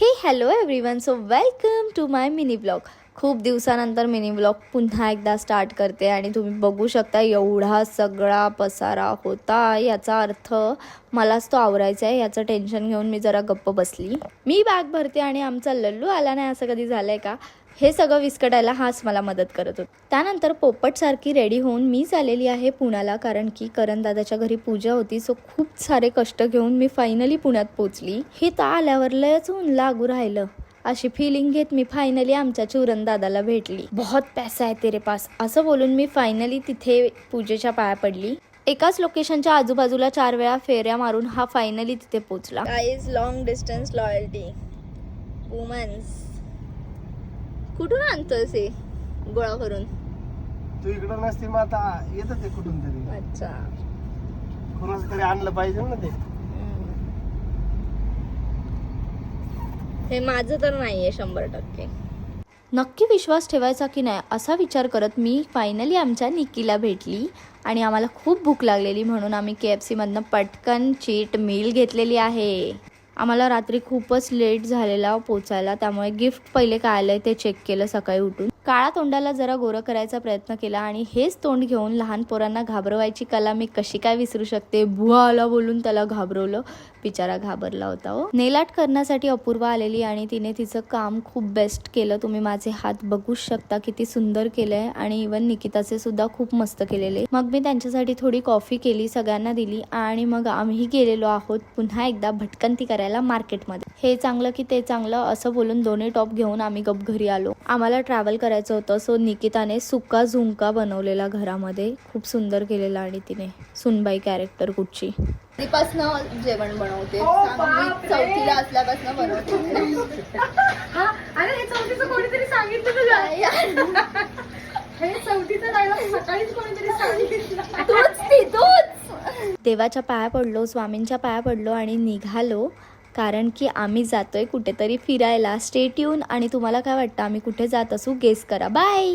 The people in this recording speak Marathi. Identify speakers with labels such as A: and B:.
A: हे hello everyone, so welcome to my mini blog. खूप दिवसानंतर मिनी ब्लॉग पुन्हा एकदा स्टार्ट करते आणि तुम्ही बघू शकता एवढा सगळा पसारा होता. याचा अर्थ मलाच तो आवरायचा आहे याचं टेन्शन घेऊन मी जरा गप्प बसली. मी बॅग भरते आणि आमचा लल्लू आला नाही असं कधी झालंय का, हे सगळं विस्कटायला हाच मला मदत करत होता. त्यानंतर पोपटसारखी रेडी होऊन मी चाललेली आहे पुण्याला, कारण की करण दादाच्या घरी पूजा होती. सो खूप सारे कष्ट घेऊन मी फायनली पुण्यात पोचली. हे तर आल्यावर लयच ऊन लागू राहिलं अशी फिलिंग घेत मी फायनली आमच्या चुरण दादाला भेटली. बहुत पैसा है तेरे पास असं बोलून मी फायनली तिथे पूजेच्या पाया पडली. एकाच लोकेशनच्या आजूबाजूला 4 वेळा फेऱ्या मारून हा फायनली तिथे पोचला. Guys, long distance loyalty womens. कुठून आणतोस हे गोळा करून?
B: तू इकडं नसते मग आता येत ते कुठून तरी.
A: अच्छा,
B: कोणाचं तरी आणलं पाहिजे ना ते.
A: हे माझं तर नाहीये 100%. नक्की विश्वास ठेवायचा की नाही असा विचार करत मी फायनली आमच्या निकीला भेटली आणि आम्हाला खूप भूक लागलेली म्हणून आम्ही KFC मधनं पटकन चीट मील घेतलेली आहे. आम्हाला रात्री खूपच लेट झालेला पोचायला, त्यामुळे गिफ्ट पहिले काय आलंय ते चेक केलं सकाळी उठून. काळा तोंडाला जरा गोरं करायचा प्रयत्न केला आणि हेच तोंड घेऊन लहान पोरांना घाबरवायची कला मी कशी काय विसरू शकते. बुवा आला बोलून त्याला घाबरवलं, बिचारा घाबरला होता हो. नेल आर्ट करण्यासाठी अपूर्वा आलेली आणि तिने तिचं काम खूप बेस्ट केलं. तुम्ही माझे हात बघू शकता किती सुंदर केलंय आणि इवन निकिताचे सुद्धा खूप मस्त केलेले. मग मी त्यांच्यासाठी थोडी कॉफी केली, सगळ्यांना दिली आणि मग आम्ही गेलेलो आहोत पुन्हा एकदा भटकंती करायला मार्केटमध्ये. हे चांगलं की ते चांगलं असं बोलून दोन्ही टॉप घेऊन आम्ही गप घरी आलो. आम्हाला ट्रॅव्हल करायचं होतं, सो निकिताने सुका झुंका बनवलेला घरामध्ये, खूप सुंदर केलेला आणि तिने सुनबाई कॅरेक्टर कुठची पासून जेवण बनवते. चौथीला असल्यापासून बनवते.
C: अरे हे चौथीचं कोणीतरी सांगितलं तुला. हे चौथीचं डायलॉग सकाळीच कोणीतरी सांगितलं.
A: तूच. देवाच्या पाया पडलो, स्वामींच्या पाया पडलो आणि निघालो, कारण की आम्ही जातोय कुठेतरी फिरायला. Stay tune. आणि तुम्हाला काय वाटतं आम्ही कुठे जात असू गेस करा. बाय.